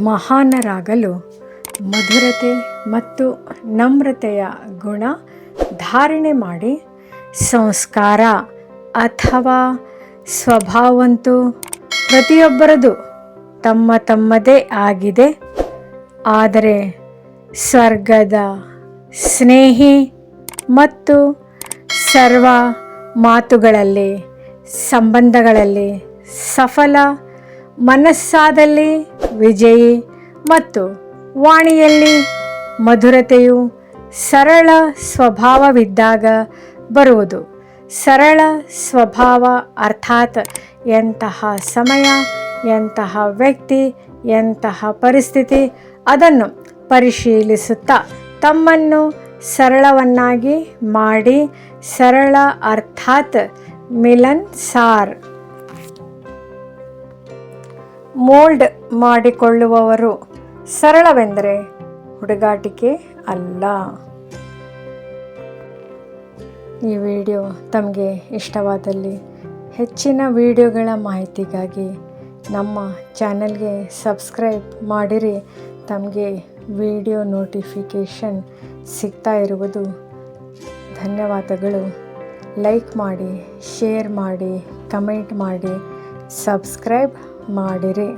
ಮಹಾನರಾಗಲು ಮಧುರತೆ ಮತ್ತು ನಮ್ರತೆಯ ಗುಣ ಧಾರಣೆ ಮಾಡಿ, ಸಂಸ್ಕಾರ ಅಥವಾ ಸ್ವಭಾವಂತೂ ಪ್ರತಿಯೊಬ್ಬರದು ತಮ್ಮ ತಮ್ಮದೇ ಆಗಿದೆ. ಆದರೆ ಸ್ವರ್ಗದ ಸ್ನೇಹಿ ಮತ್ತು ಸರ್ವ ಮಾತುಗಳಲ್ಲಿ, ಸಂಬಂಧಗಳಲ್ಲಿ ಸಫಲ, ಮನಸ್ಸಾದಲ್ಲಿ ವಿಜಯಿ ಮತ್ತು ವಾಣಿಯಲ್ಲಿ ಮಧುರತೆಯು ಸರಳ ಸ್ವಭಾವವಿದ್ದಾಗ ಬರುವುದು. ಸರಳ ಸ್ವಭಾವ ಅರ್ಥಾತ್ ಎಂತಹ ಸಮಯ, ಎಂತಹ ವ್ಯಕ್ತಿ, ಎಂತಹ ಪರಿಸ್ಥಿತಿ ಅದನ್ನು ಪರಿಶೀಲಿಸುತ್ತಾ ತಮ್ಮನ್ನು ಸರಳವನ್ನಾಗಿ ಮಾಡಿ, ಸರಳ ಅರ್ಥಾತ್ ಮಿಲನ್ಸಾರ್ ಮೋಲ್ಡ್ ಮಾಡಿಕೊಳ್ಳುವವರು. ಸರಳವೆಂದರೆ ಹುಡುಗಾಟಿಕೆ ಅಲ್ಲ. ಈ ವಿಡಿಯೋ ತಮಗೆ ಇಷ್ಟವಾದಲ್ಲಿ ಹೆಚ್ಚಿನ ವಿಡಿಯೋಗಳ ಮಾಹಿತಿಗಾಗಿ ನಮ್ಮ ಚಾನಲ್ಗೆ ಸಬ್ಸ್ಕ್ರೈಬ್ ಮಾಡಿರಿ. ತಮಗೆ ವಿಡಿಯೋ ನೋಟಿಫಿಕೇಷನ್ ಸಿಗ್ತಾ ಇರುವುದು. ಧನ್ಯವಾದಗಳು. ಲೈಕ್ ಮಾಡಿ, ಶೇರ್ ಮಾಡಿ, ಕಮೆಂಟ್ ಮಾಡಿ, ಸಬ್ಸ್ಕ್ರೈಬ್ ಮಾಡಿರಿ.